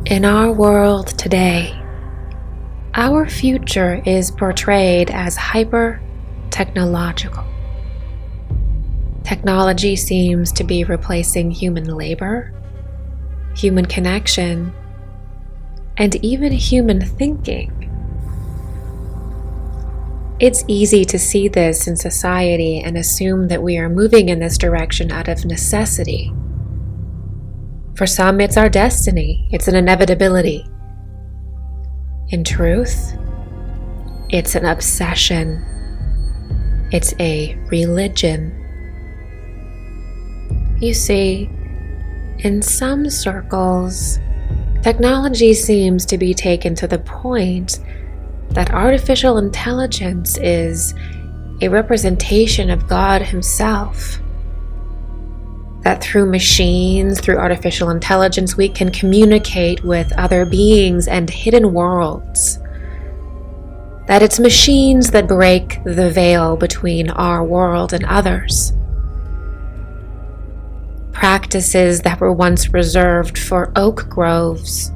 In our world today, our future is portrayed as hyper-technological. Technology seems to be replacing human labor, human connection, and even human thinking. It's easy to see this in society and assume that we are moving in this direction out of necessity. For some, it's our destiny. It's an inevitability. In truth, it's an obsession. It's a religion. You see, in some circles, technology seems to be taken to the point that artificial intelligence is a representation of God Himself. That through machines, through artificial intelligence, we can communicate with other beings and hidden worlds. That it's machines that break the veil between our world and others. Practices that were once reserved for oak groves,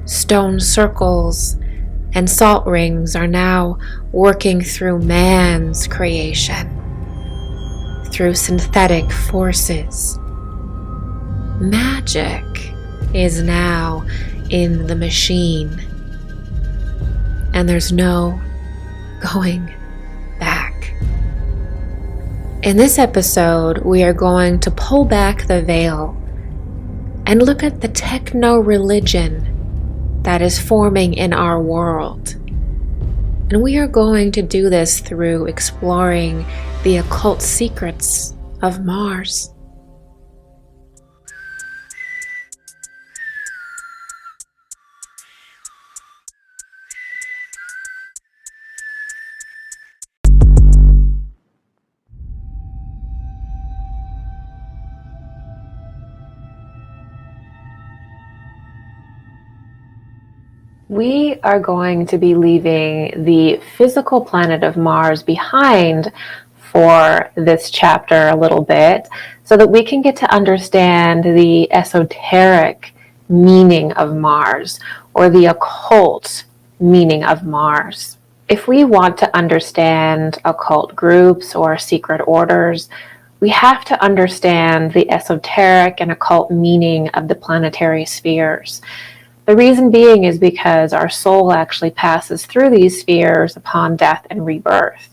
stone circles, and salt rings are now working through man's creation, through synthetic forces. Magic is now in the machine, and there's no going back. In this episode, we are going to pull back the veil and look at the techno-religion that is forming in our world. And we are going to do this through exploring the occult secrets of Mars. We are going to be leaving the physical planet of Mars behind for this chapter a little bit so that we can get to understand the esoteric meaning of Mars or the occult meaning of Mars. If we want to understand occult groups or secret orders, we have to understand the esoteric and occult meaning of the planetary spheres. The reason being is because our soul actually passes through these spheres upon death and rebirth.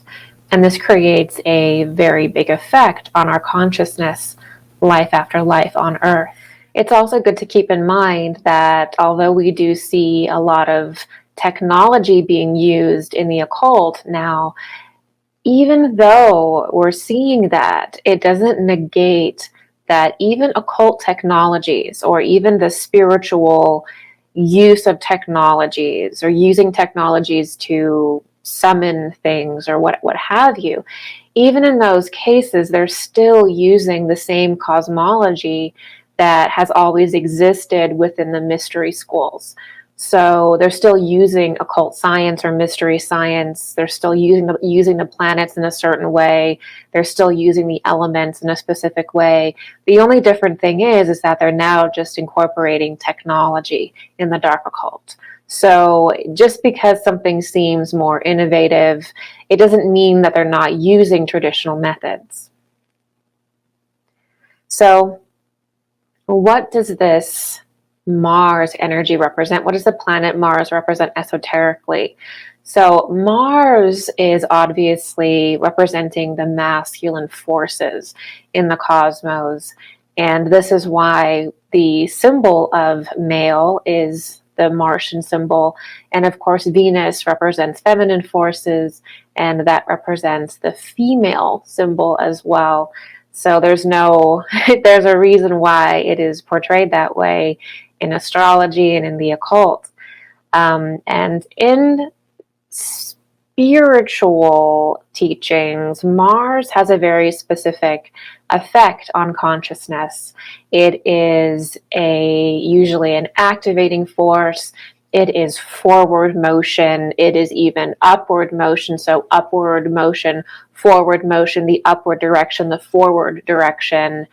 And this creates a very big effect on our consciousness, life after life on Earth. It's also good to keep in mind that although we do see a lot of technology being used in the occult now, even though we're seeing that, it doesn't negate that even occult technologies or even the spiritual use of technologies or using technologies to summon things or what have you, even in those cases, they're still using the same cosmology that has always existed within the mystery schools. So they're still using occult science or mystery science. They're still using the planets in a certain way. They're still using the elements in a specific way. The only different thing is that they're now just incorporating technology in the dark occult. So just because something seems more innovative, it doesn't mean that they're not using traditional methods. So what does this Mars energy represent? What does the planet Mars represent esoterically? So Mars is obviously representing the masculine forces in the cosmos. And this is why the symbol of male is the Martian symbol. And of course, Venus represents feminine forces, and that represents the female symbol as well. So there's a reason why it is portrayed that way in astrology and in the occult. And in spiritual teachings, Mars has a very specific effect on consciousness. It is usually an activating force. It is forward motion. It is even upward motion. So upward motion, forward motion, the upward direction, the forward direction.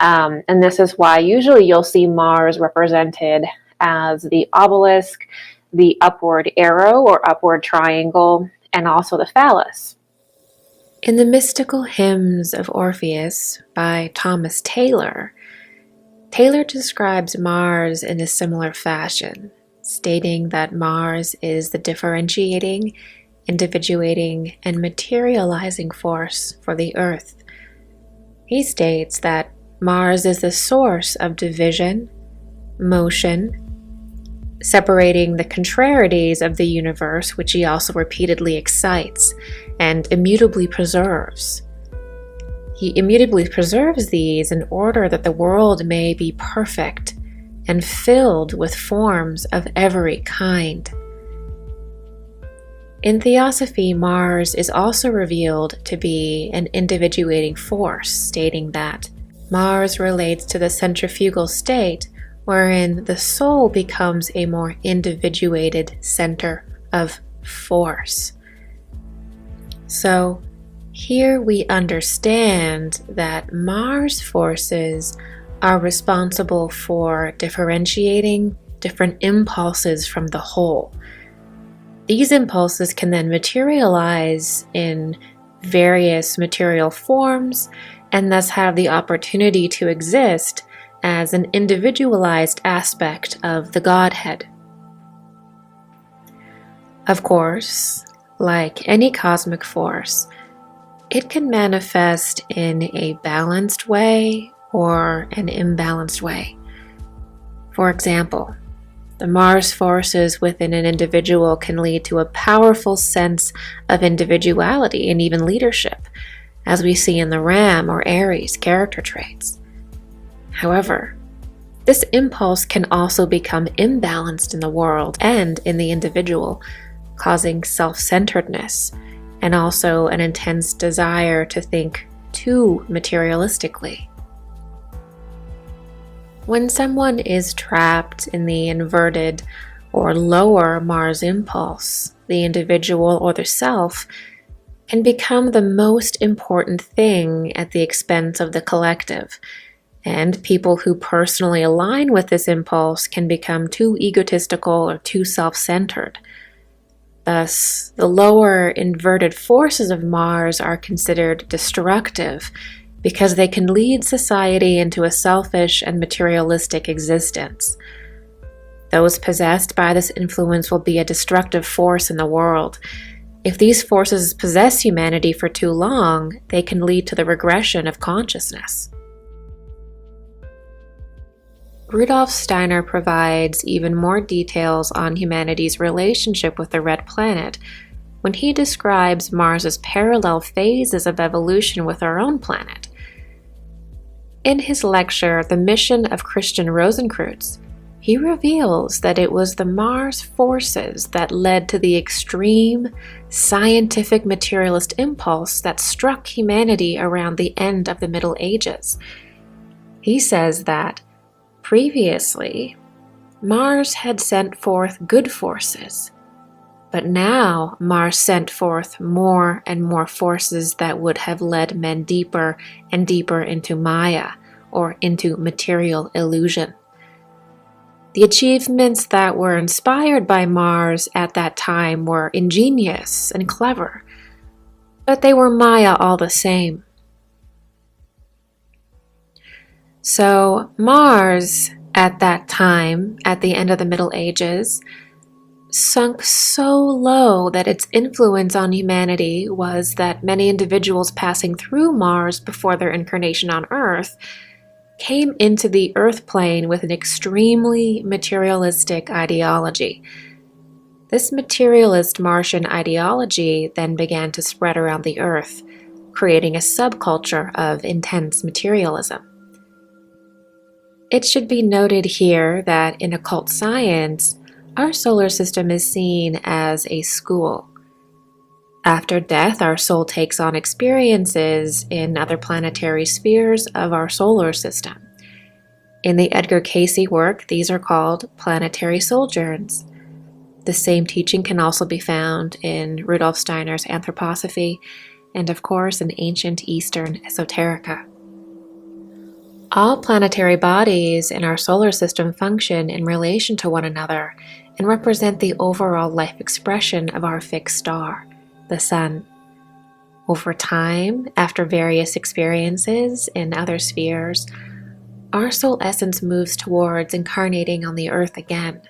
And this is why usually you'll see Mars represented as the obelisk, the upward arrow or upward triangle, and also the phallus. In the Mystical Hymns of Orpheus by Thomas Taylor, Taylor describes Mars in a similar fashion, stating that Mars is the differentiating, individuating, and materializing force for the Earth. He states that Mars is the source of division, motion, separating the contrarieties of the universe, which he also repeatedly excites and immutably preserves. He immutably preserves these in order that the world may be perfect and filled with forms of every kind. In Theosophy, Mars is also revealed to be an individuating force, stating that Mars relates to the centrifugal state wherein the soul becomes a more individuated center of force. So, here we understand that Mars forces are responsible for differentiating different impulses from the whole. These impulses can then materialize in various material forms and thus have the opportunity to exist as an individualized aspect of the Godhead. Of course, like any cosmic force, it can manifest in a balanced way or an imbalanced way. For example, the Mars forces within an individual can lead to a powerful sense of individuality and even leadership, as we see in the Ram or Aries character traits. However, this impulse can also become imbalanced in the world and in the individual, causing self-centeredness and also an intense desire to think too materialistically. When someone is trapped in the inverted or lower Mars impulse, the individual or the self can become the most important thing at the expense of the collective, and people who personally align with this impulse can become too egotistical or too self-centered. Thus, the lower inverted forces of Mars are considered destructive because they can lead society into a selfish and materialistic existence. Those possessed by this influence will be a destructive force in the world. If these forces possess humanity for too long, they can lead to the regression of consciousness. Rudolf Steiner provides even more details on humanity's relationship with the red planet when he describes Mars's parallel phases of evolution with our own planet. In his lecture, The Mission of Christian Rosenkreuz, he reveals that it was the Mars forces that led to the extreme scientific materialist impulse that struck humanity around the end of the Middle Ages. He says that previously, Mars had sent forth good forces, but now Mars sent forth more and more forces that would have led men deeper and deeper into Maya, or into material illusion. The achievements that were inspired by Mars at that time were ingenious and clever, but they were Maya all the same. So Mars, at that time, at the end of the Middle Ages, sunk so low that its influence on humanity was that many individuals passing through Mars before their incarnation on Earth came into the Earth plane with an extremely materialistic ideology. This materialist Martian ideology then began to spread around the Earth, creating a subculture of intense materialism. It should be noted here that in occult science, our solar system is seen as a school. After death, our soul takes on experiences in other planetary spheres of our solar system. In the Edgar Cayce work, these are called planetary sojourns. The same teaching can also be found in Rudolf Steiner's Anthroposophy and, of course, in ancient Eastern Esoterica. All planetary bodies in our solar system function in relation to one another and represent the overall life expression of our fixed star, the Sun. Over time, after various experiences in other spheres, our soul essence moves towards incarnating on the Earth again.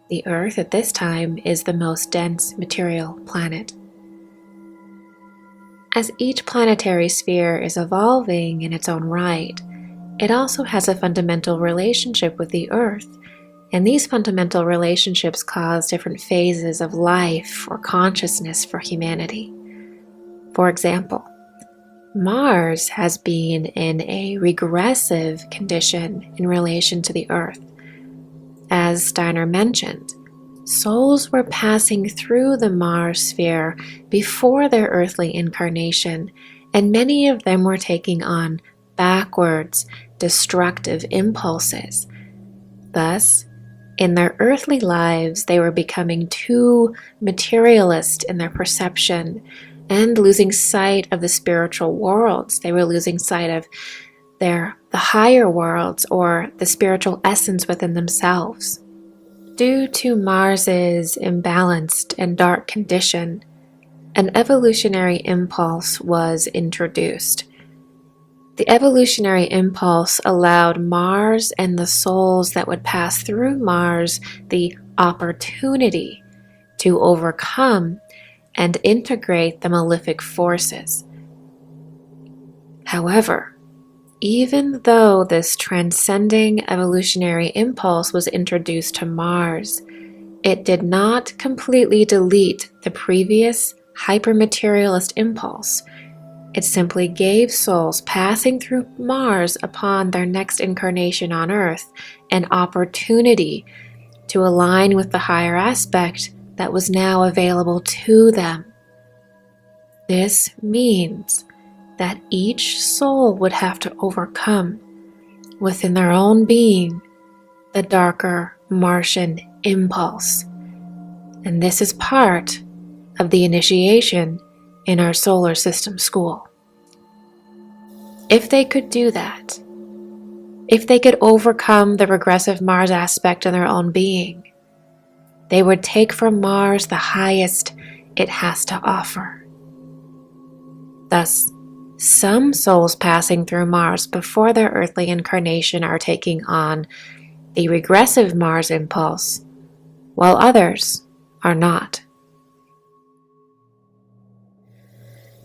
The Earth at this time is the most dense material planet. As each planetary sphere is evolving in its own right, it also has a fundamental relationship with the Earth, and these fundamental relationships cause different phases of life or consciousness for humanity. For example, Mars has been in a regressive condition in relation to the Earth. As Steiner mentioned, souls were passing through the Mars sphere before their earthly incarnation, and many of them were taking on backwards, destructive impulses. Thus, in their earthly lives, they were becoming too materialist in their perception and losing sight of the spiritual worlds. They were losing sight of the higher worlds or the spiritual essence within themselves. Due to Mars's imbalanced and dark condition, an evolutionary impulse was introduced. The evolutionary impulse allowed Mars and the souls that would pass through Mars the opportunity to overcome and integrate the malefic forces. However, even though this transcending evolutionary impulse was introduced to Mars, it did not completely delete the previous hypermaterialist impulse. It simply gave souls passing through Mars upon their next incarnation on Earth an opportunity to align with the higher aspect that was now available to them. This means that each soul would have to overcome within their own being the darker Martian impulse. And this is part of the initiation in our solar system school. If they could do that, if they could overcome the regressive Mars aspect in their own being, they would take from Mars the highest it has to offer. Thus, some souls passing through Mars before their earthly incarnation are taking on the regressive Mars impulse, while others are not.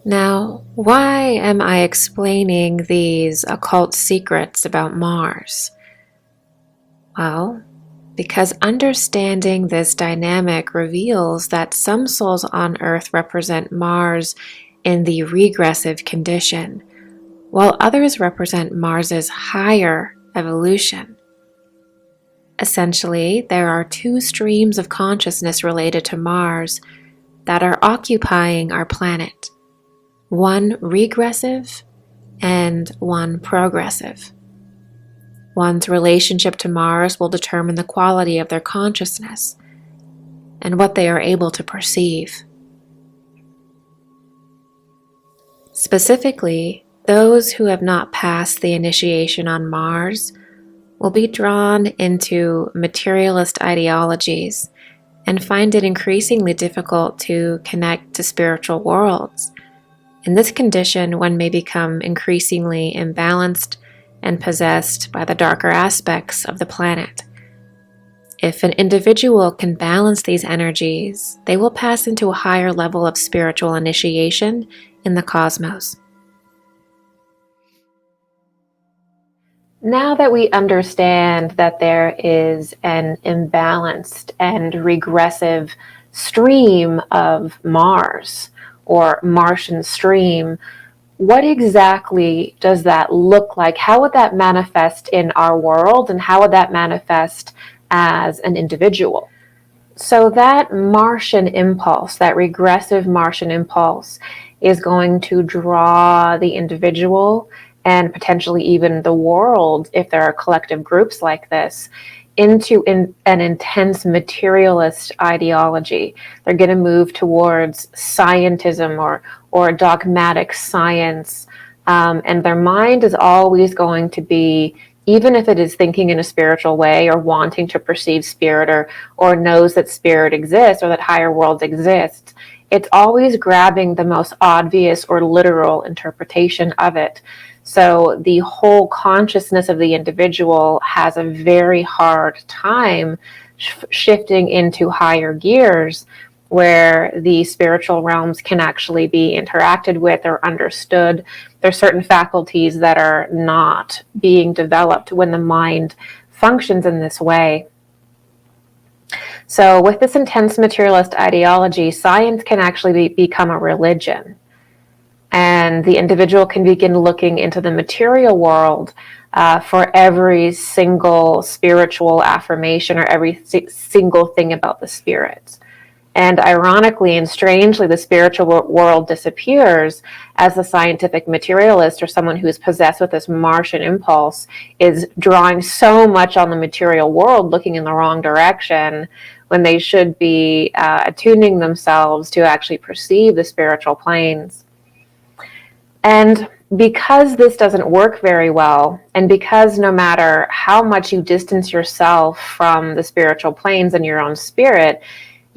Now, why am I explaining these occult secrets about Mars? Well, because understanding this dynamic reveals that some souls on Earth represent Mars in the regressive condition, while others represent Mars's higher evolution. Essentially, there are two streams of consciousness related to Mars that are occupying our planet, one regressive and one progressive. One's relationship to Mars will determine the quality of their consciousness and what they are able to perceive. Specifically, those who have not passed the initiation on Mars will be drawn into materialist ideologies and find it increasingly difficult to connect to spiritual worlds. In this condition, one may become increasingly imbalanced and possessed by the darker aspects of the planet. If an individual can balance these energies, they will pass into a higher level of spiritual initiation in the cosmos. Now that we understand that there is an imbalanced and regressive stream of Mars, or Martian stream, what exactly does that look like? How would that manifest in our world, and how would that manifest as an individual? So that Martian impulse, that regressive Martian impulse, is going to draw the individual and potentially even the world, if there are collective groups like this, into an intense materialist ideology. They're going to move towards scientism or dogmatic science, And their mind is always going to be, even if it is thinking in a spiritual way or wanting to perceive spirit, or knows that spirit exists or that higher worlds exist, it's always grabbing the most obvious or literal interpretation of it. So the whole consciousness of the individual has a very hard time shifting into higher gears, where the spiritual realms can actually be interacted with or understood. There's certain faculties that are not being developed when the mind functions in this way. So with this intense materialist ideology, science can actually become a religion. And the individual can begin looking into the material world for every single spiritual affirmation or every single thing about the spirits. And ironically and strangely, the spiritual world disappears as the scientific materialist, or someone who is possessed with this Martian impulse, is drawing so much on the material world, looking in the wrong direction, when they should be attuning themselves to actually perceive the spiritual planes. And because this doesn't work very well, and because no matter how much you distance yourself from the spiritual planes and your own spirit,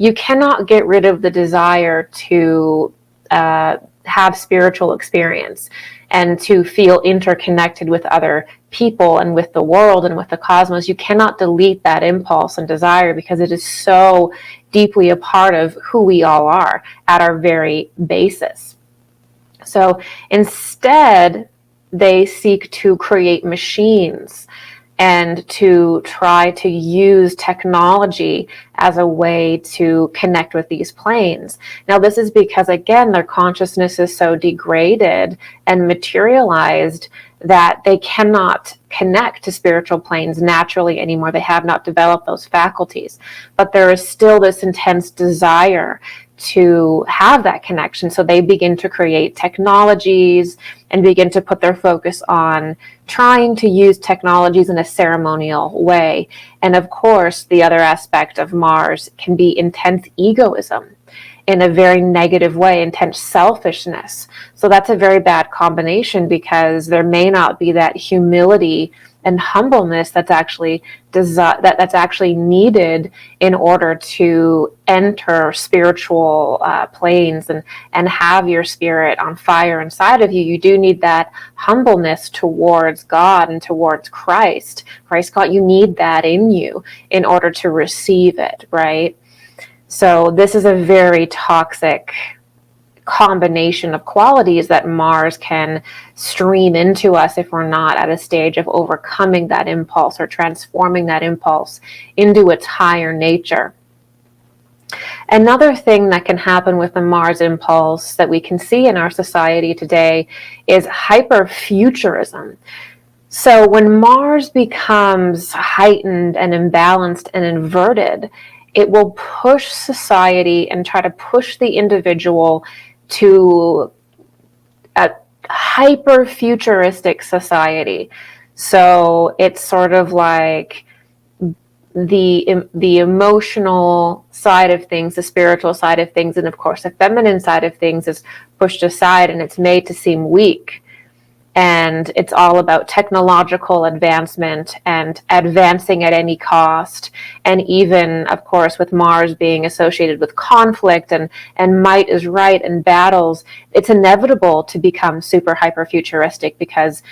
you cannot get rid of the desire to have spiritual experience and to feel interconnected with other people and with the world and with the cosmos. You cannot delete that impulse and desire, because it is so deeply a part of who we all are at our very basis. So instead, they seek to create machines and to try to use technology as a way to connect with these planes. Now, this is because, again, their consciousness is so degraded and materialized that they cannot connect to spiritual planes naturally anymore. They have not developed those faculties. But there is still this intense desire to have that connection. So they begin to create technologies and begin to put their focus on trying to use technologies in a ceremonial way. And of course, the other aspect of Mars can be intense egoism in a very negative way, intense selfishness. So that's a very bad combination, because there may not be that humility and humbleness that's actually that's actually needed in order to enter spiritual planes and have your spirit on fire inside of you. You do need that humbleness towards God and towards Christ. God, you need that in you in order to receive it, right? So this is a very toxic combination of qualities that Mars can stream into us if we're not at a stage of overcoming that impulse or transforming that impulse into its higher nature. Another thing that can happen with the Mars impulse that we can see in our society today is hyperfuturism. So when Mars becomes heightened and imbalanced and inverted, it will push society and try to push the individual to a hyper-futuristic society. So it's sort of like the emotional side of things, the spiritual side of things, and of course the feminine side of things is pushed aside, and it's made to seem weak. And it's all about technological advancement and advancing at any cost. And even, of course, with Mars being associated with conflict and might is right and battles, it's inevitable to become super hyper futuristic, because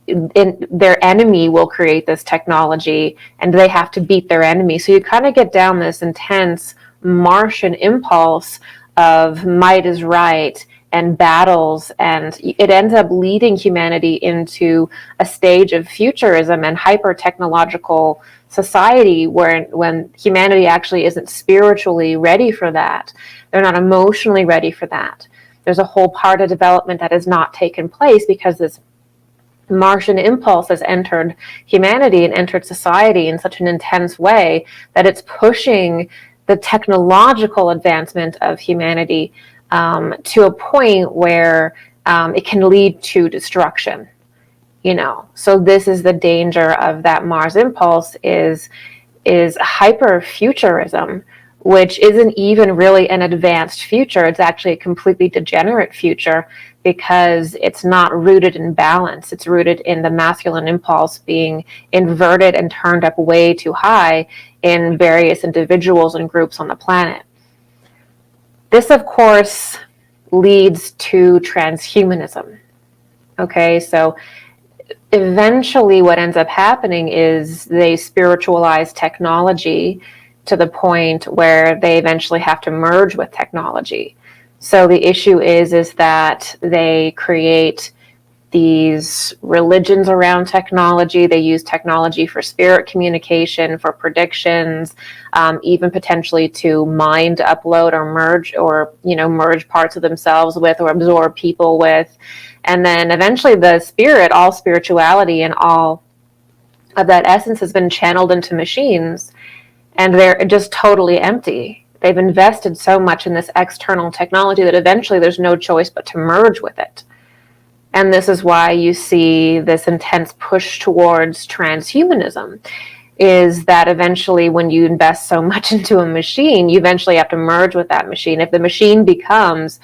their enemy will create this technology and they have to beat their enemy. So you kind of get down this intense Martian impulse of might is right and battles, and it ends up leading humanity into a stage of futurism and hyper-technological society when humanity actually isn't spiritually ready for that. They're not emotionally ready for that. There's a whole part of development that has not taken place because this Martian impulse has entered humanity and entered society in such an intense way that it's pushing the technological advancement of humanity to a point where it can lead to destruction, So this is the danger of that Mars impulse is hyper-futurism, which isn't even really an advanced future. It's actually a completely degenerate future because it's not rooted in balance. It's rooted in the masculine impulse being inverted and turned up way too high in various individuals and groups on the planet. This, of course, leads to transhumanism. Okay, so eventually what ends up happening is they spiritualize technology to the point where they eventually have to merge with technology. So the issue is that they create these religions around technology. They use technology for spirit communication, for predictions, even potentially to mind upload or merge parts of themselves with, or absorb people with. And then eventually the spirit, all spirituality and all of that essence has been channeled into machines, and they're just totally empty. They've invested so much in this external technology that eventually there's no choice but to merge with it. And this is why you see this intense push towards transhumanism, is that eventually when you invest so much into a machine, you eventually have to merge with that machine. If the machine becomes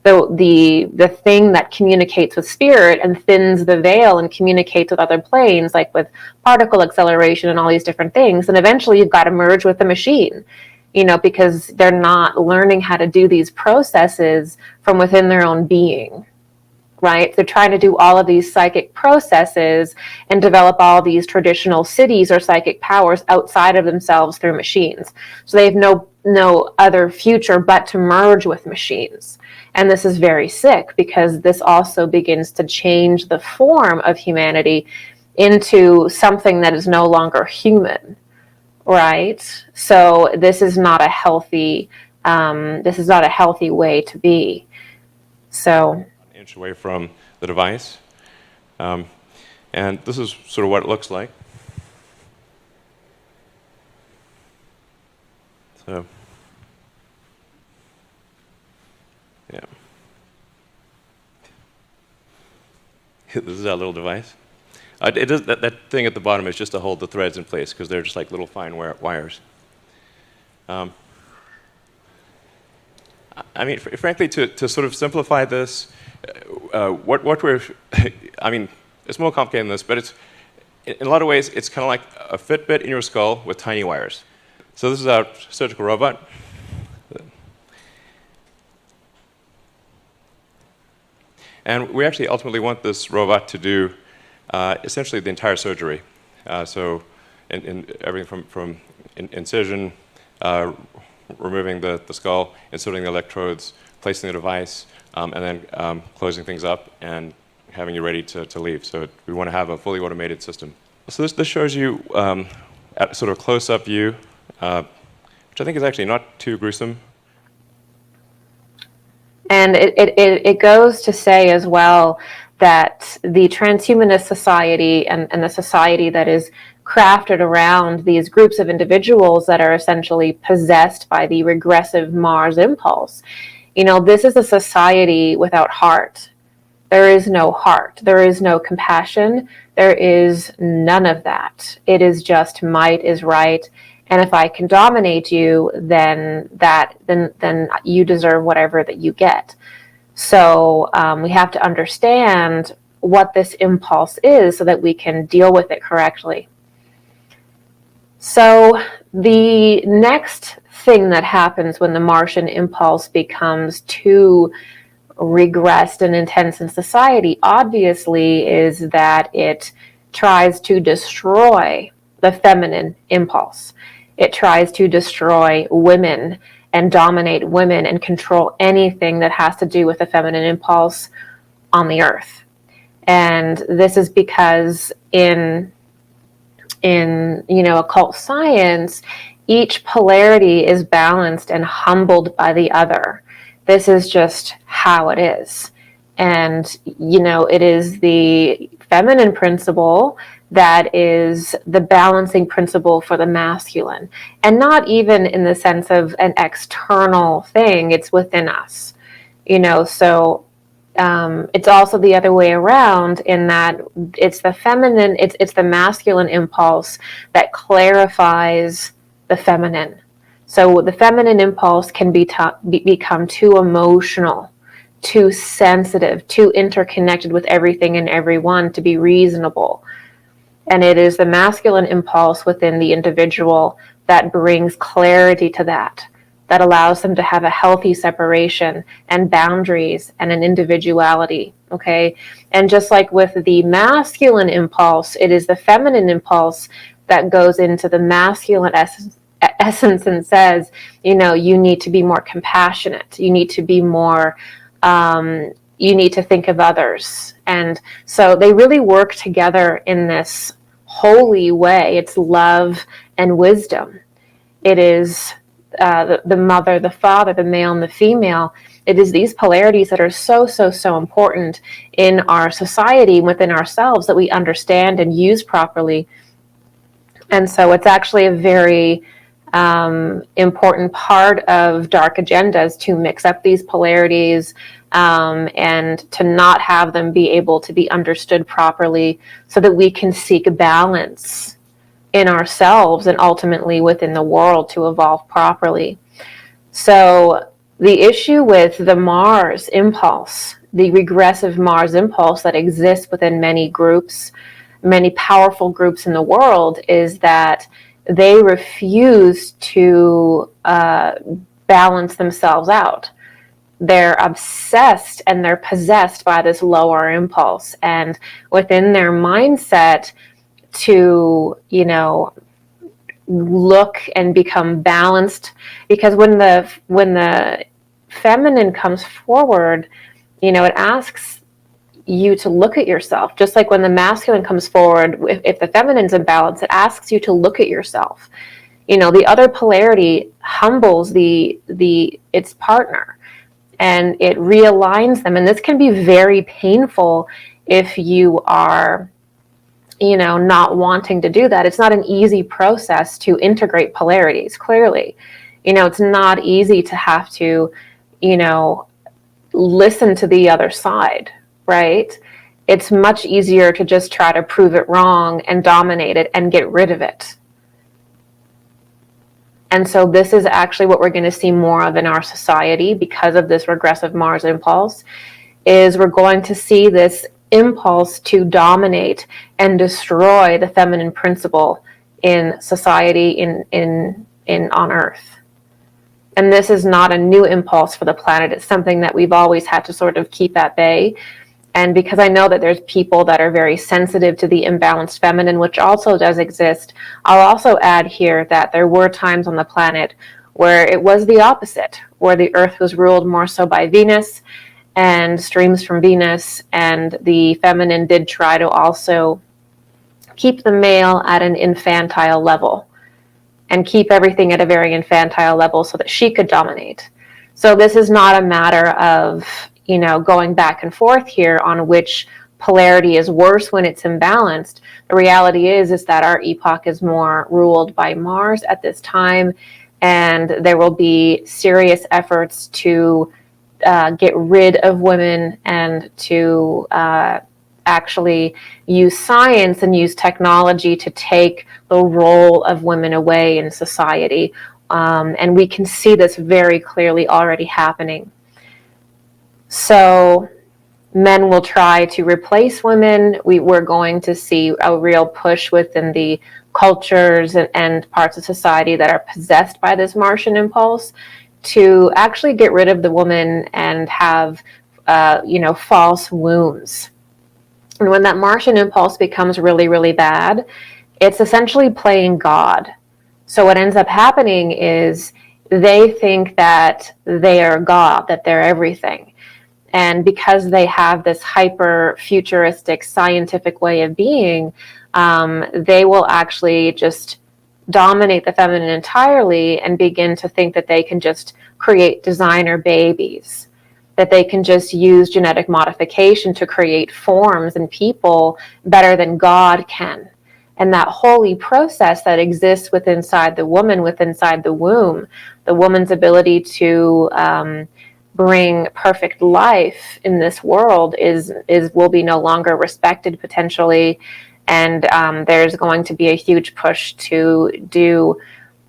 the thing that communicates with spirit and thins the veil and communicates with other planes, like with particle acceleration and all these different things, then eventually you've got to merge with the machine, because they're not learning how to do these processes from within their own being. Right? They're trying to do all of these psychic processes and develop all these traditional cities or psychic powers outside of themselves through machines. So they have no other future but to merge with machines. And this is very sick, because this also begins to change the form of humanity into something that is no longer human. Right? So this is not a healthy way to be. So inch away from the device. And this is sort of what it looks like. So, yeah. This is our little device. It does, that thing at the bottom is just to hold the threads in place, because they're just like little fine wires. I mean, frankly, to sort of simplify this, what we're, I mean, it's more complicated than this, but it's, in a lot of ways, it's kind of like a Fitbit in your skull with tiny wires. So this is our surgical robot. And we actually ultimately want this robot to do essentially the entire surgery. So in everything from incision, removing the skull, inserting the electrodes, placing the device, and then closing things up and having you ready to leave. So we want to have a fully automated system. So this shows you at sort of a close-up view, which I think is actually not too gruesome. And it goes to say as well that the transhumanist society and the society that is crafted around these groups of individuals that are essentially possessed by the regressive Mars impulse, this is a society without heart. There is no heart. There is no compassion. There is none of that. It is just might is right. And if I can dominate you, then you deserve whatever that you get. So we have to understand what this impulse is so that we can deal with it correctly. So the next thing that happens when the Martian impulse becomes too regressed and intense in society, obviously, is that it tries to destroy the feminine impulse. It tries to destroy women and dominate women and control anything that has to do with the feminine impulse on the earth. And this is because in occult science, each polarity is balanced and humbled by the other. This is just how it is. And, it is the feminine principle that is the balancing principle for the masculine. And not even in the sense of an external thing, it's within us. So it's also the other way around, in that it's the feminine, it's the masculine impulse that clarifies the feminine. So the feminine impulse can become too emotional, too sensitive, too interconnected with everything and everyone to be reasonable. And it is the masculine impulse within the individual that brings clarity to that allows them to have a healthy separation and boundaries and an individuality, okay? And just like with the masculine impulse, it is the feminine impulse that goes into the masculine essence and says, you know, you need to be more compassionate. You need to be more, you need to think of others. And so they really work together in this holy way. It's love and wisdom. It is the mother, the father, the male and the female. It is these polarities that are so, so, so important in our society, within ourselves, that we understand and use properly. And so it's actually a very important part of dark agendas to mix up these polarities and to not have them be able to be understood properly so that we can seek balance in ourselves and ultimately within the world to evolve properly. So the issue with the Mars impulse, the regressive Mars impulse that exists within many groups, many powerful groups in the world, is that they refuse to balance themselves out. They're obsessed and they're possessed by this lower impulse, and within their mindset to, you know, look and become balanced, because when the feminine comes forward, you know, it asks you to look at yourself, just like when the masculine comes forward. If the feminine's in balance, it asks you to look at yourself. You know, the other polarity humbles its partner, and it realigns them, and this can be very painful if you are, you know, not wanting to do that. It's not an easy process to integrate polarities, clearly. You know, it's not easy to have to, you know, listen to the other side, right? It's much easier to just try to prove it wrong and dominate it and get rid of it. And so this is actually what we're going to see more of in our society because of this regressive Mars impulse, is we're going to see this impulse to dominate and destroy the feminine principle in society, in on Earth. And this is not a new impulse for the planet. It's something that we've always had to sort of keep at bay. And because I know that there's people that are very sensitive to the imbalanced feminine, which also does exist, I'll also add here that there were times on the planet where it was the opposite, where the Earth was ruled more so by Venus and streams from Venus, and the feminine did try to also keep the male at an infantile level and keep everything at a very infantile level so that she could dominate. So this is not a matter of, you know, going back and forth here on which polarity is worse when it's imbalanced. The reality is that our epoch is more ruled by Mars at this time, and there will be serious efforts to get rid of women and to actually use science and use technology to take the role of women away in society. And we can see this very clearly already happening. So men will try to replace women. We're going to see a real push within the cultures and parts of society that are possessed by this Martian impulse to actually get rid of the woman and have, false wombs. And when that Martian impulse becomes really, really bad, it's essentially playing God. So what ends up happening is they think that they are God, that they're everything. And because they have this hyper futuristic scientific way of being, they will actually just dominate the feminine entirely and begin to think that they can just create designer babies, that they can just use genetic modification to create forms and people better than God can. And that holy process that exists within inside the woman, within inside the womb, the woman's ability to bring perfect life in this world will be no longer respected potentially. And there's going to be a huge push to do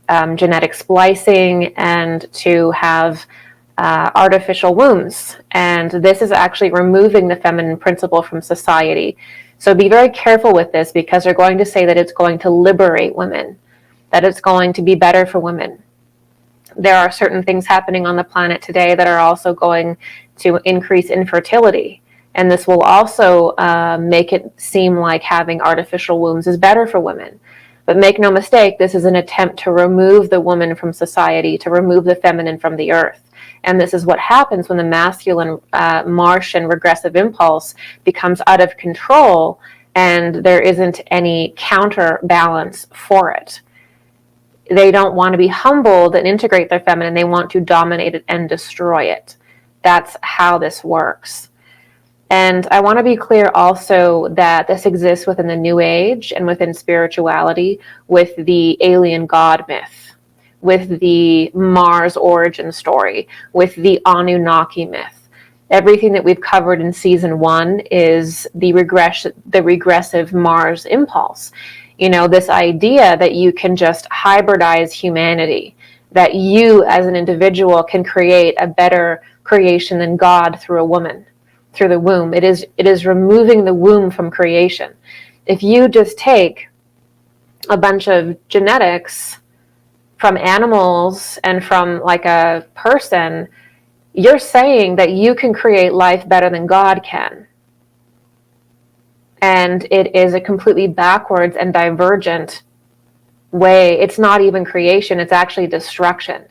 genetic splicing and to have artificial wombs. And this is actually removing the feminine principle from society. So be very careful with this, because they're going to say that it's going to liberate women, that it's going to be better for women. There are certain things happening on the planet today that are also going to increase infertility. And this will also make it seem like having artificial wombs is better for women. But make no mistake, this is an attempt to remove the woman from society, to remove the feminine from the earth. And this is what happens when the masculine Martian regressive impulse becomes out of control and there isn't any counterbalance for it. They don't want to be humbled and integrate their feminine. They want to dominate it and destroy it. That's how this works. And I want to be clear also that this exists within the New Age and within spirituality, with the alien god myth, with the Mars origin story, with the Anunnaki myth. Everything that we've covered in season 1 is the regressive Mars impulse. You know, this idea that you can just hybridize humanity, that you as an individual can create a better creation than God through a woman, through the womb. It is removing the womb from creation. If you just take a bunch of genetics from animals and from like a person, you're saying that you can create life better than God can. And it is a completely backwards and divergent way. It's not even creation, it's actually destruction.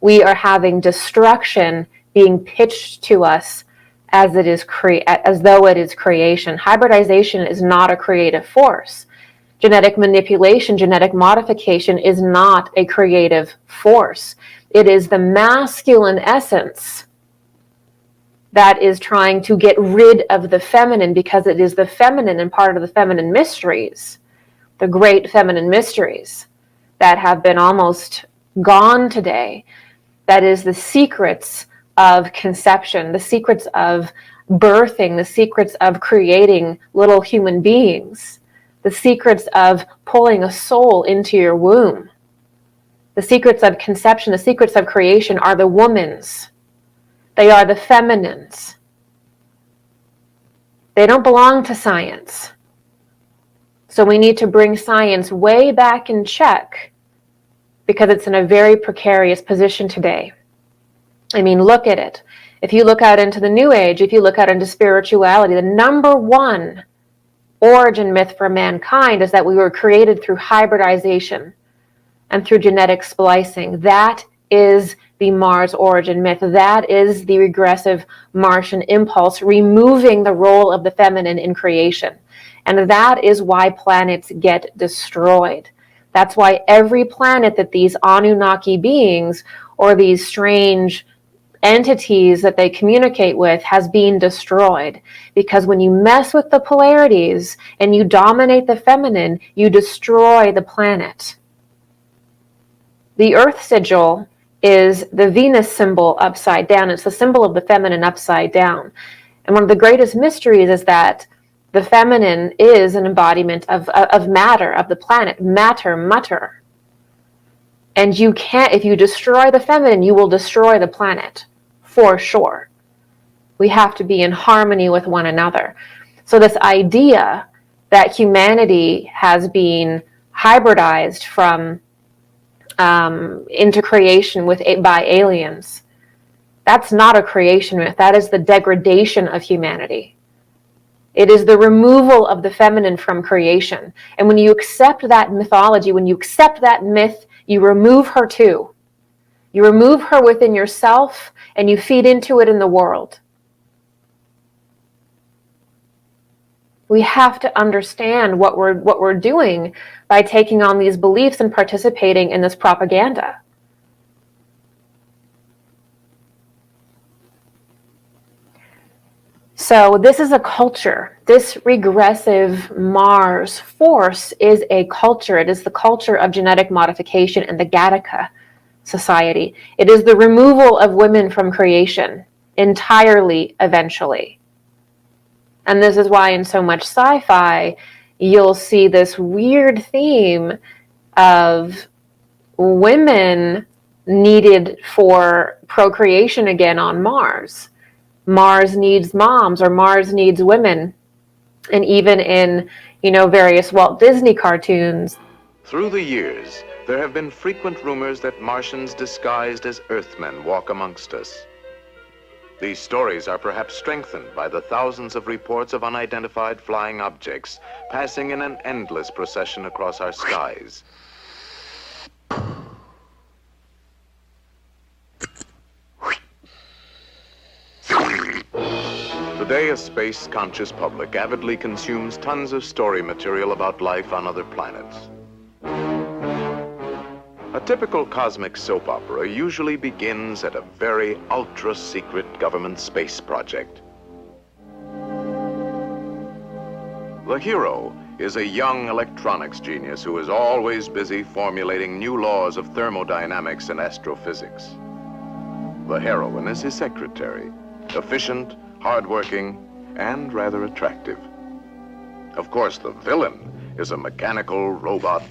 We are having destruction being pitched to us as it is as though it is creation. Hybridization is not a creative force. Genetic manipulation, genetic modification is not a creative force. It is the masculine essence that is trying to get rid of the feminine, because it is the feminine and part of the feminine mysteries, the great feminine mysteries that have been almost gone today. That is the secrets of conception, the secrets of birthing, the secrets of creating little human beings, the secrets of pulling a soul into your womb. The secrets of conception, the secrets of creation are the woman's. They are the feminines. They don't belong to science. So we need to bring science way back in check, because it's in a very precarious position today. I mean, look at it. If you look out into the New Age, if you look out into spirituality, the number one origin myth for mankind is that we were created through hybridization and through genetic splicing. That is the Mars origin myth. That is the regressive Martian impulse, removing the role of the feminine in creation. And that is why planets get destroyed. That's why every planet that these Anunnaki beings or these strange entities that they communicate with has been destroyed. Because when you mess with the polarities and you dominate the feminine, you destroy the planet. The Earth sigil is the Venus symbol upside down. It's the symbol of the feminine upside down. And one of the greatest mysteries is that the feminine is an embodiment of matter, of the planet, matter, mutter. And you can't, if you destroy the feminine, you will destroy the planet, for sure. We have to be in harmony with one another. So this idea that humanity has been hybridized from into creation by aliens, that's not a creation myth. That is the degradation of humanity. It is the removal of the feminine from creation. And when you accept that mythology, when you accept that myth, you remove her too. You remove her within yourself and you feed into it in the world. We have to understand what we're doing by taking on these beliefs and participating in this propaganda. So this is a culture. This regressive Mars force is a culture. It is the culture of genetic modification and the Gattaca society. It is the removal of women from creation entirely, eventually. And this is why in so much sci-fi, you'll see this weird theme of women needed for procreation again on Mars. Mars needs moms, or Mars needs women. And even in, various Walt Disney cartoons. Through the years, there have been frequent rumors that Martians disguised as Earthmen walk amongst us. These stories are perhaps strengthened by the thousands of reports of unidentified flying objects passing in an endless procession across our skies. Today, a space-conscious public avidly consumes tons of story material about life on other planets. A typical cosmic soap opera usually begins at a very ultra-secret government space project. The hero is a young electronics genius who is always busy formulating new laws of thermodynamics and astrophysics. The heroine is his secretary, efficient, hardworking, and rather attractive. Of course, the villain is a mechanical robot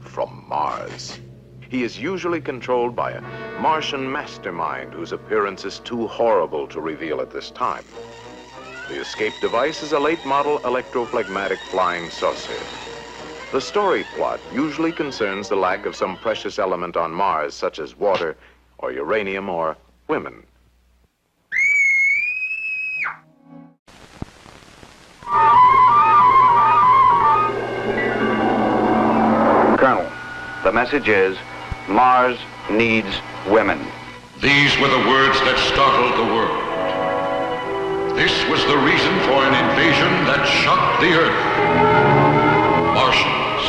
from Mars. He is usually controlled by a Martian mastermind whose appearance is too horrible to reveal at this time. The escape device is a late-model electrophlegmatic flying saucer. The story plot usually concerns the lack of some precious element on Mars, such as water, or uranium, or women. Colonel, the message is, Mars needs women. These were the words that startled the world. This was the reason for an invasion that shocked the Earth. Martians,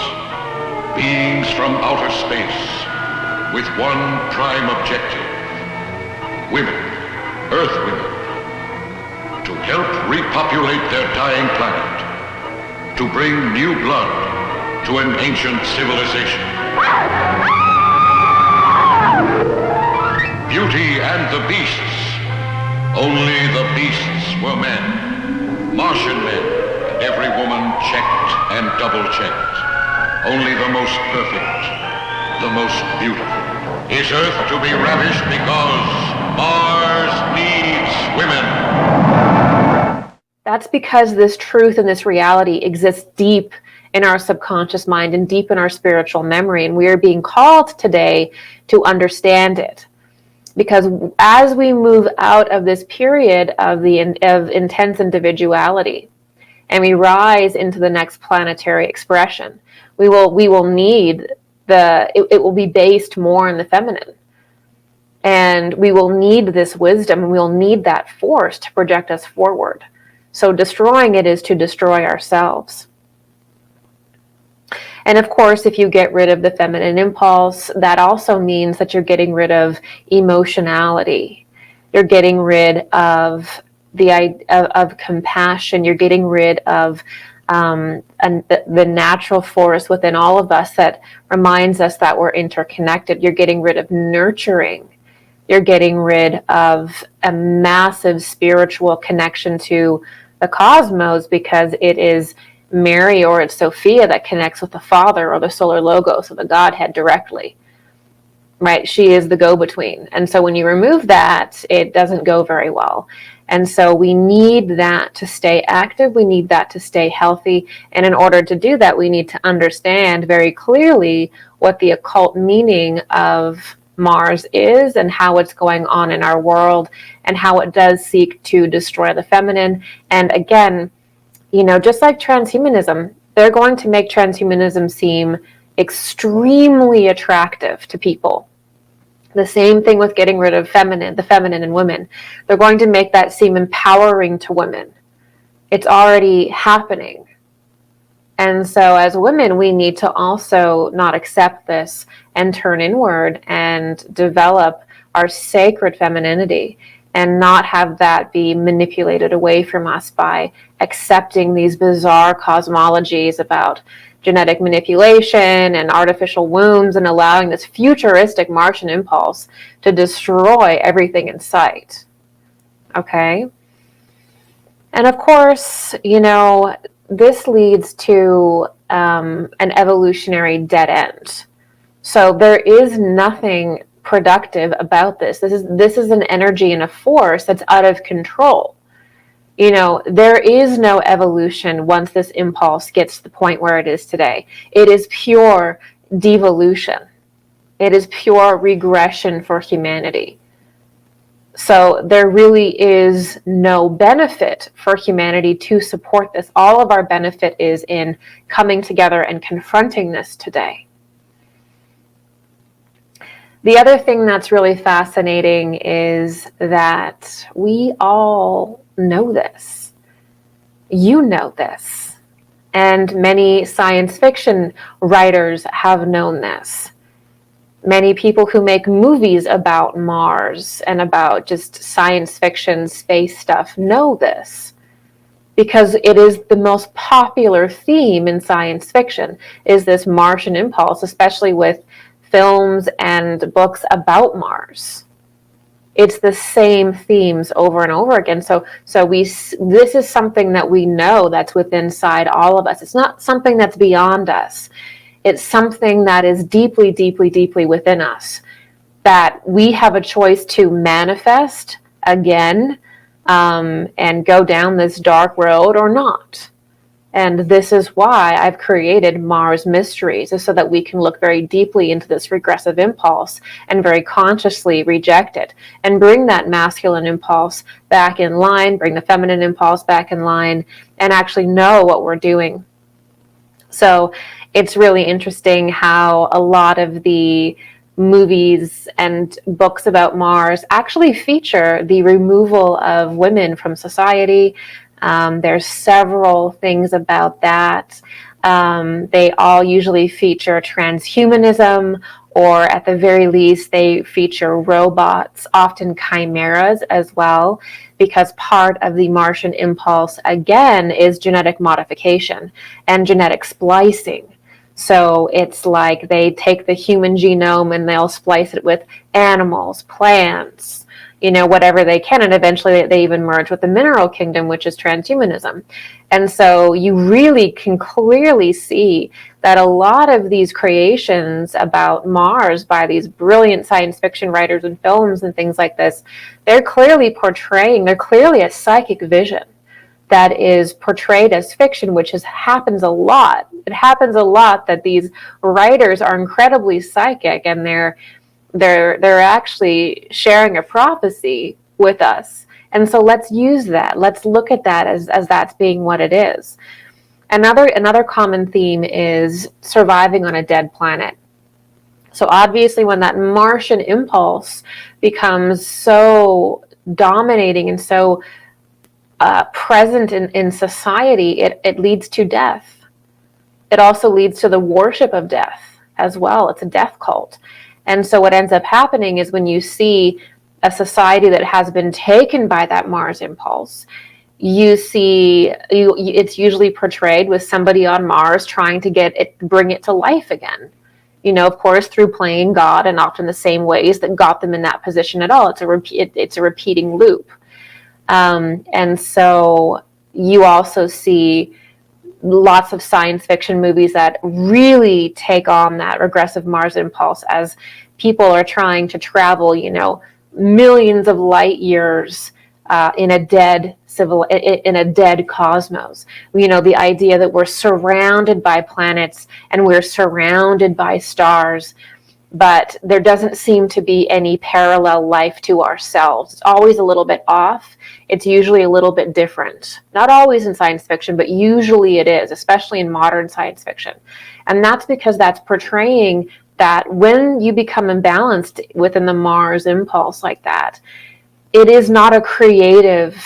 beings from outer space, with one prime objective. Women, Earth women, to help repopulate their dying planet, to bring new blood to an ancient civilization. Beauty and the beasts. Only the beasts were men. Martian men. And every woman checked and double-checked. Only the most perfect, the most beautiful. Is Earth to be ravished because Mars needs women? That's because this truth and this reality exists deep in our subconscious mind and deep in our spiritual memory, and we are being called today to understand it. Because as we move out of this period of intense individuality, and we rise into the next planetary expression, we will need it will be based more in the feminine. And we will need this wisdom, and we'll need that force to project us forward. So destroying it is to destroy ourselves. And of course, if you get rid of the feminine impulse, that also means that you're getting rid of emotionality. You're getting rid of of compassion. You're getting rid of the natural force within all of us that reminds us that we're interconnected. You're getting rid of nurturing. You're getting rid of a massive spiritual connection to the cosmos, because it is Mary or it's Sophia that connects with the Father or the solar logos or the Godhead directly, right? She is the go-between. And so when you remove that, it doesn't go very well. And so we need that to stay active. We need that to stay healthy. And in order to do that, we need to understand very clearly what the occult meaning of Mars is and how it's going on in our world and how it does seek to destroy the feminine. And again, just like transhumanism, they're going to make transhumanism seem extremely attractive to people. The same thing with getting rid of the feminine in women. They're going to make that seem empowering to women. It's already happening. And so as women, we need to also not accept this and turn inward and develop our sacred femininity and not have that be manipulated away from us by accepting these bizarre cosmologies about genetic manipulation and artificial wombs and allowing this futuristic Martian impulse to destroy everything in sight. Okay? And of course, this leads to an evolutionary dead end. So there is nothing productive about this. This is an energy and a force that's out of control. You know, there is no evolution once this impulse gets to the point where it is today. It is pure devolution. It is pure regression for humanity. So there really is no benefit for humanity to support this. All of our benefit is in coming together and confronting this today. The other thing that's really fascinating is that we all know this. You know this. And many science fiction writers have known this. Many people who make movies about Mars and about just science fiction, space stuff know this. Because it is the most popular theme in science fiction, is this Martian impulse, especially with films and books about Mars. It's the same themes over and over again. So this is something that we know that's within inside all of us. It's not something that's beyond us. It's something that is deeply, deeply, deeply within us, that we have a choice to manifest again and go down this dark road or not. And this is why I've created Mars Mysteries, is so that we can look very deeply into this regressive impulse and very consciously reject it and bring that masculine impulse back in line, bring the feminine impulse back in line, and actually know what we're doing. So it's really interesting how a lot of the movies and books about Mars actually feature the removal of women from society. There's several things about that. They all usually feature transhumanism, or at the very least, they feature robots, often chimeras as well, because part of the Martian impulse, again, is genetic modification and genetic splicing. So it's like they take the human genome and they'll splice it with animals, plants, you know, whatever they can, and eventually they even merge with the mineral kingdom, which is transhumanism. And so you really can clearly see that a lot of these creations about Mars by these brilliant science fiction writers and films and things like this, they're clearly a psychic vision that is portrayed as fiction, which happens a lot. It happens a lot that these writers are incredibly psychic, and they're actually sharing a prophecy with us. And so let's use that. Let's look at that as that's being what it is. Another common theme is surviving on a dead planet. So obviously when that Martian impulse becomes so dominating and so present in society, it leads to death. It also leads to the worship of death as well. It's a death cult. And so what ends up happening is when you see a society that has been taken by that Mars impulse, it's usually portrayed with somebody on Mars trying to bring it to life again. You know, of course, through playing God, and often the same ways that got them in that position at all. It's a repeating loop. And so you also see lots of science fiction movies that really take on that regressive Mars impulse as people are trying to travel, you know, millions of light years in a dead cosmos. You know, the idea that we're surrounded by planets and we're surrounded by stars, but there doesn't seem to be any parallel life to ourselves. It's always a little bit off. It's usually a little bit different. Not always in science fiction, but usually it is, especially in modern science fiction. And that's because that's portraying that when you become imbalanced within the Mars impulse like that, it is not a creative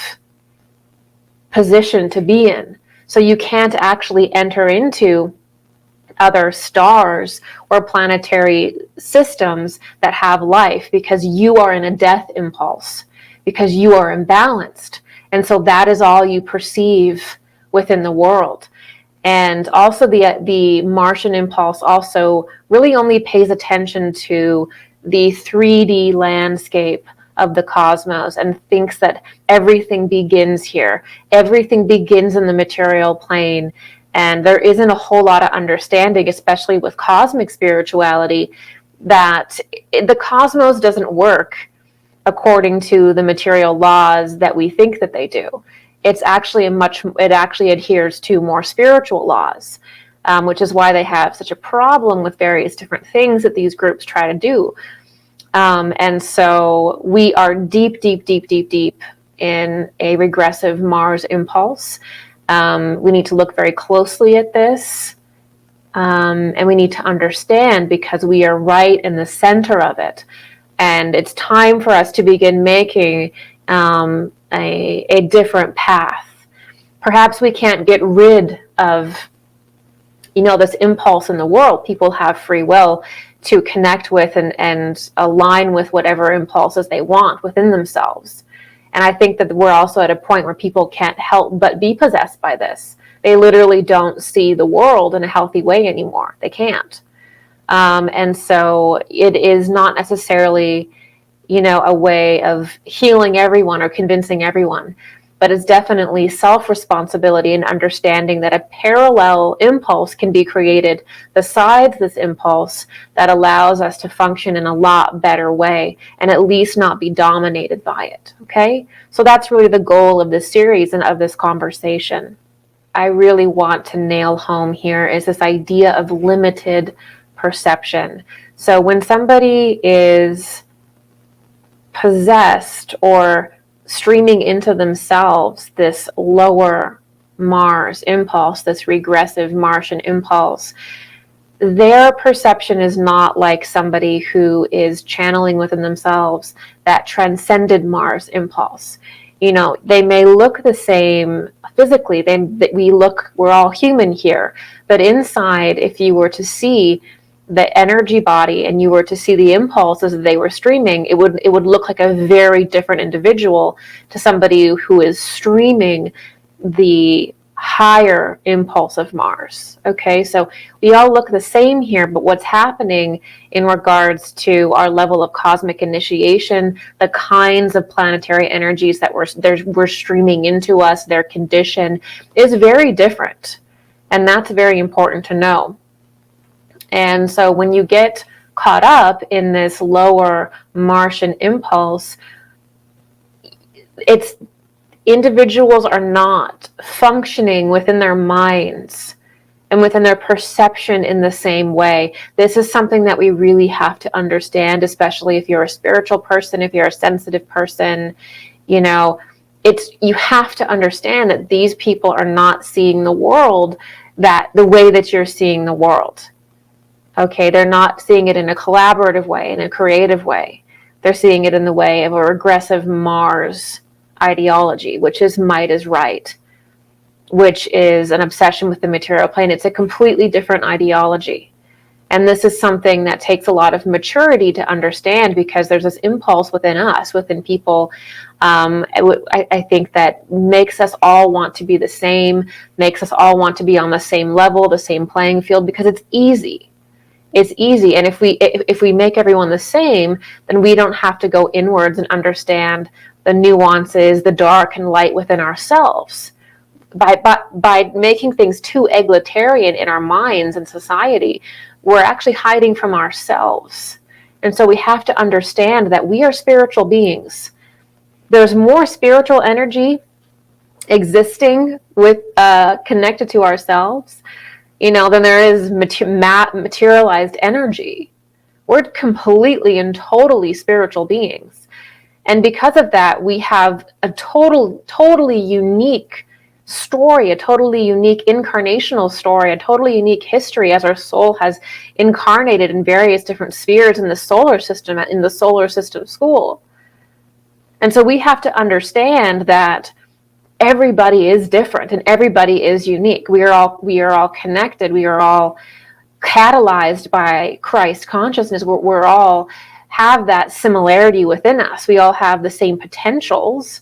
position to be in. So you can't actually enter into other stars or planetary systems that have life, because you are in a death impulse, because you are imbalanced. And so that is all you perceive within the world. And also the Martian impulse also really only pays attention to the 3D landscape of the cosmos and thinks that everything begins here. Everything begins in the material plane. And there isn't a whole lot of understanding, especially with cosmic spirituality, that the cosmos doesn't work according to the material laws that we think that they do. It actually adheres to more spiritual laws, which is why they have such a problem with various different things that these groups try to do. And so we are deep in a regressive Mars impulse. We need to look very closely at this. And we need to understand, because we are right in the center of it. And it's time for us to begin making a different path. Perhaps we can't get rid of, this impulse in the world. People have free will to connect with and align with whatever impulses they want within themselves. And I think that we're also at a point where people can't help but be possessed by this. They literally don't see the world in a healthy way anymore. They can't. And so it is not necessarily, a way of healing everyone or convincing everyone, but it's definitely self-responsibility and understanding that a parallel impulse can be created besides this impulse that allows us to function in a lot better way and at least not be dominated by it. Okay? So that's really the goal of this series and of this conversation. I really want to nail home here is this idea of limited perception. So when somebody is possessed or streaming into themselves this lower Mars impulse, this regressive Martian impulse, their perception is not like somebody who is channeling within themselves that transcended Mars impulse. They may look the same physically. We're all human here, but inside, if you were to see the energy body and you were to see the impulses that they were streaming, it would look like a very different individual to somebody who is streaming the higher impulse of Mars. Okay, so we all look the same here, but what's happening in regards to our level of cosmic initiation, the kinds of planetary energies that we're streaming into us, their condition is very different. And that's very important to know. And so when you get caught up in this lower Martian impulse, individuals are not functioning within their minds and within their perception in the same way. This is something that we really have to understand, especially if you're a spiritual person, if you're a sensitive person. You have to understand that these people are not seeing the world the way that you're seeing the world. Okay, they're not seeing it in a collaborative way, in a creative way. They're seeing it in the way of a regressive Mars ideology, which is might is right, which is an obsession with the material plane. It's a completely different ideology. And this is something that takes a lot of maturity to understand, because there's this impulse within us, within people, I think that makes us all want to be the same, makes us all want to be on the same level, the same playing field, because it's easy. It's easy. And if we make everyone the same, then we don't have to go inwards and understand the nuances, the dark and light within ourselves. By making things too egalitarian in our minds and society, we're actually hiding from ourselves. And so we have to understand that we are spiritual beings. There's more spiritual energy existing with connected to ourselves, than there is materialized energy. We're completely and totally spiritual beings. And because of that, we have a totally unique story, a totally unique incarnational story, a totally unique history, as our soul has incarnated in various different spheres in the solar system, in the solar system school. And so we have to understand that everybody is different and everybody is unique. We are all connected. We are all catalyzed by Christ consciousness. We're all have that similarity within us. We all have the same potentials,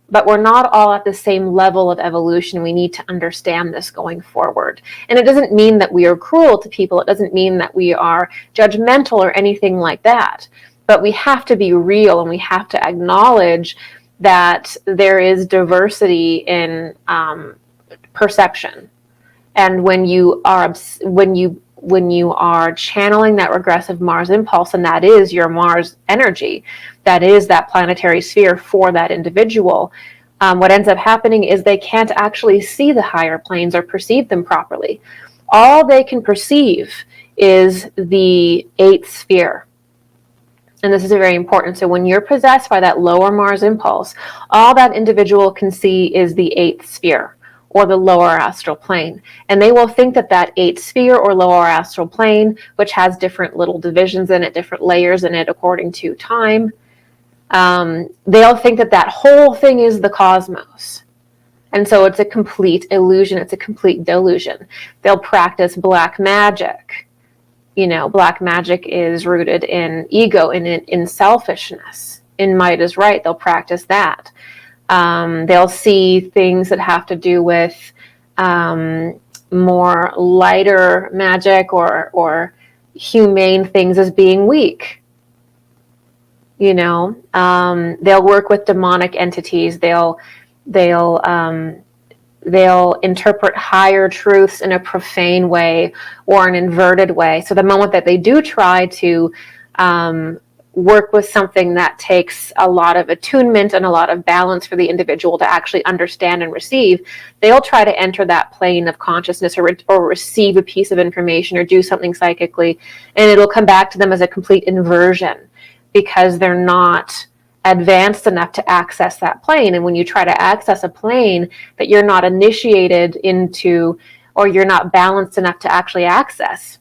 but we're not all at the same level of evolution. We need to understand this going forward. And it doesn't mean that we are cruel to people. It doesn't mean that we are judgmental or anything like that. But we have to be real, and we have to acknowledge that there is diversity in perception. And when you when you are channeling that regressive Mars impulse, and that is your Mars energy, that is that planetary sphere for that individual, what ends up happening is they can't actually see the higher planes or perceive them properly. All they can perceive is the 8th sphere. And this is very important. So when you're possessed by that lower Mars impulse, all that individual can see is the 8th sphere, or the lower astral plane. And they will think that that 8th sphere or lower astral plane, which has different little divisions in it, different layers in it according to time, they'll think that that whole thing is the cosmos. And so it's a complete illusion. It's a complete delusion. They'll practice black magic. You know, black magic is rooted in ego, in selfishness, in might is right. They'll practice that. They'll see things that have to do with more lighter magic or humane things as being weak. You know, they'll work with demonic entities. They'll interpret higher truths in a profane way or an inverted way. So the moment that they do try to work with something that takes a lot of attunement and a lot of balance for the individual to actually understand and receive, they'll try to enter that plane of consciousness or receive a piece of information or do something psychically, and it'll come back to them as a complete inversion because they're not advanced enough to access that plane. And when you try to access a plane that you're not initiated into, or you're not balanced enough to actually access,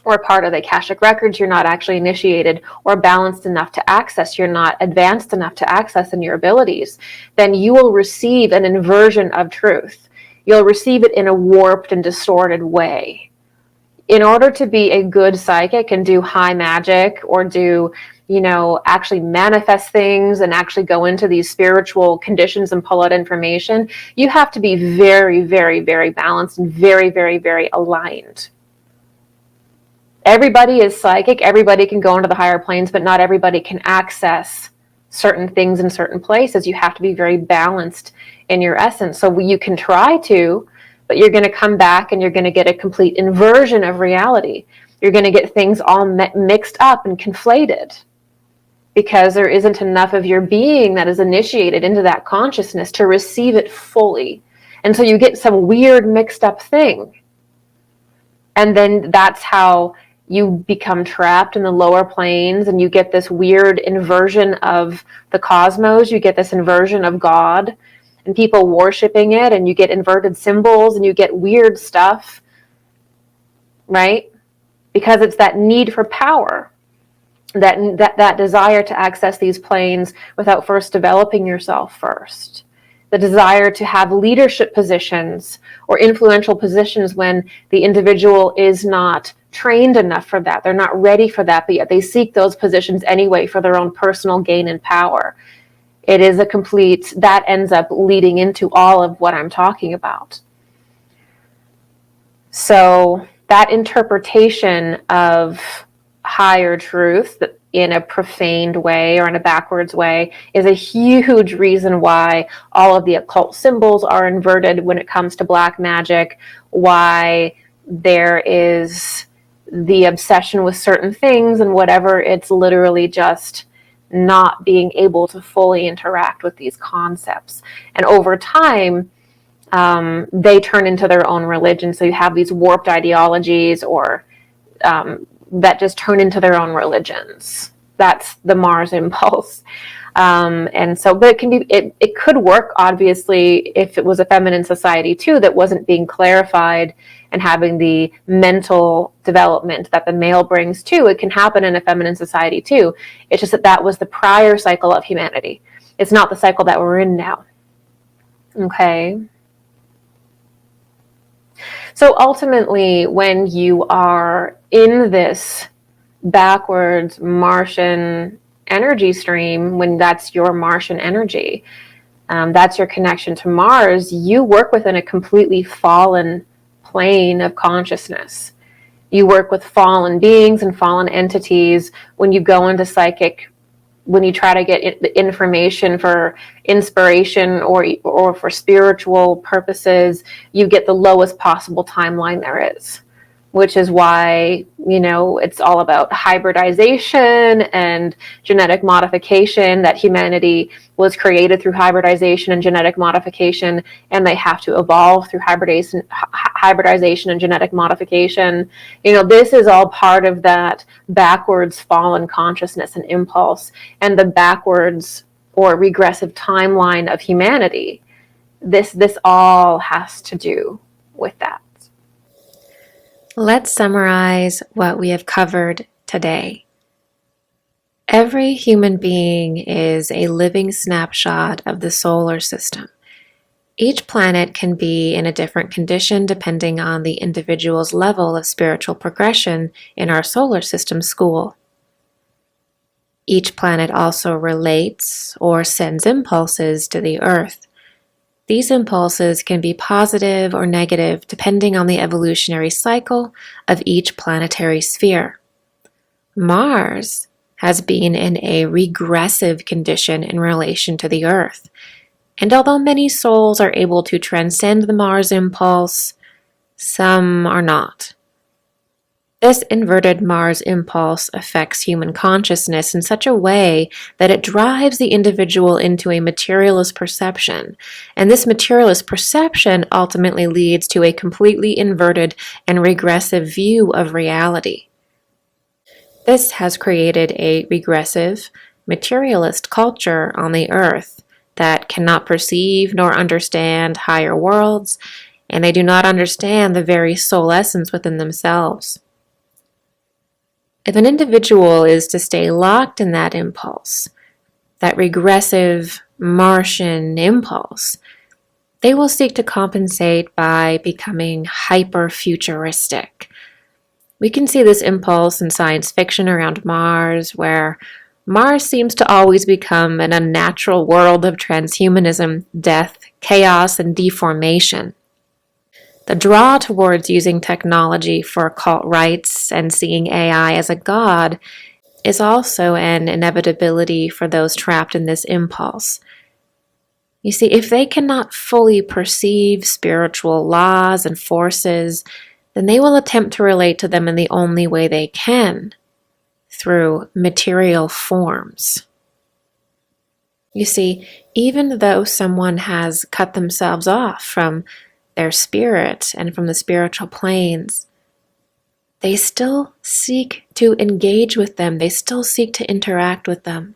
or part of the Akashic records you're not actually initiated or balanced enough to access, you're not advanced enough to access in your abilities, then you will receive an inversion of truth. You'll receive it in a warped and distorted way. In order to be a good psychic and do high magic or do, you know, actually manifest things and actually go into these spiritual conditions and pull out information, you have to be very, very, very balanced and very, very, very aligned. Everybody is psychic. Everybody can go into the higher planes, but not everybody can access certain things in certain places. You have to be very balanced in your essence. So you can try to, but you're going to come back and you're going to get a complete inversion of reality. You're going to get things all mixed up and conflated because there isn't enough of your being that is initiated into that consciousness to receive it fully. And so you get some weird mixed up thing. And then that's how you become trapped in the lower planes, and you get this weird inversion of the cosmos. You get this inversion of God and people worshiping it, and you get inverted symbols and you get weird stuff, right? Because it's that need for power, that desire to access these planes without first developing yourself first. The desire to have leadership positions or influential positions when the individual is not trained enough for that. They're not ready for that, but yet they seek those positions anyway for their own personal gain and power. It is a complete, that ends up leading into all of what I'm talking about. So that interpretation of higher truth in a profaned way or in a backwards way is a huge reason why all of the occult symbols are inverted when it comes to black magic, why there is the obsession with certain things and whatever. It's literally just not being able to fully interact with these concepts. And over time, they turn into their own religion. So you have these warped ideologies or that just turn into their own religions. That's the Mars impulse. And so, but it can be, it could work, obviously, if it was a feminine society too, that wasn't being clarified and having the mental development that the male brings too. It can happen in a feminine society too. It's just that that was the prior cycle of humanity. It's not the cycle that we're in now. Okay. So ultimately, when you are in this backwards Martian energy stream, when that's your Martian energy, that's your connection to Mars, you work within a completely fallen plane of consciousness. You work with fallen beings and fallen entities. When you go into psychic, when you try to get the information for inspiration or for spiritual purposes, you get the lowest possible timeline there is. which is why, it's all about hybridization and genetic modification, that humanity was created through hybridization and genetic modification, and they have to evolve through hybridization and genetic modification. This is all part of that backwards fallen consciousness and impulse, and the backwards or regressive timeline of humanity. This all has to do with that. Let's summarize what we have covered today. Every human being is a living snapshot of the solar system. Each planet can be in a different condition depending on the individual's level of spiritual progression in our solar system school. Each planet also relates or sends impulses to the Earth. These impulses can be positive or negative depending on the evolutionary cycle of each planetary sphere. Mars has been in a regressive condition in relation to the Earth, and although many souls are able to transcend the Mars impulse, some are not. This inverted Mars impulse affects human consciousness in such a way that it drives the individual into a materialist perception, and this materialist perception ultimately leads to a completely inverted and regressive view of reality. This has created a regressive, materialist culture on the Earth that cannot perceive nor understand higher worlds, and they do not understand the very soul essence within themselves. If an individual is to stay locked in that impulse, that regressive Martian impulse, they will seek to compensate by becoming hyper-futuristic. We can see this impulse in science fiction around Mars, where Mars seems to always become an unnatural world of transhumanism, death, chaos, and deformation. The draw towards using technology for occult rites and seeing AI as a god is also an inevitability for those trapped in this impulse. You see, if they cannot fully perceive spiritual laws and forces, then they will attempt to relate to them in the only way they can, through material forms. You see, even though someone has cut themselves off from their spirit and from the spiritual planes, they still seek to engage with them. They still seek to interact with them.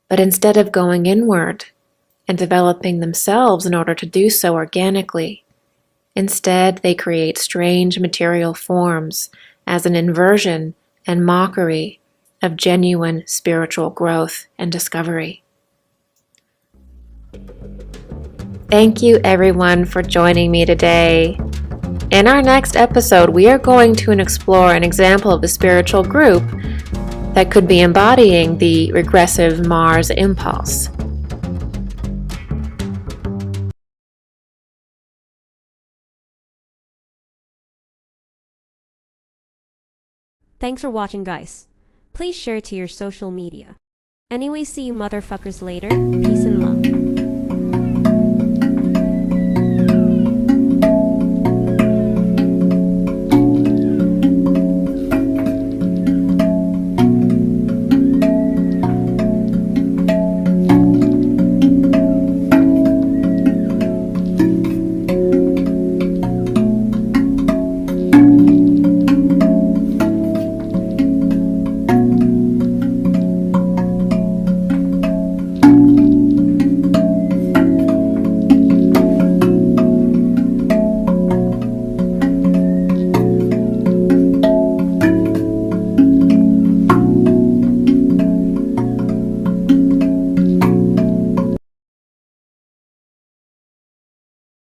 But instead of going inward and developing themselves in order to do so organically, instead they create strange material forms as an inversion and mockery of genuine spiritual growth and discovery. Thank you everyone for joining me today. In our next episode, we are going to explore an example of a spiritual group that could be embodying the regressive Mars impulse. Thanks for watching, guys. Please share to your social media. Anyway, see you motherfuckers later. Peace and love.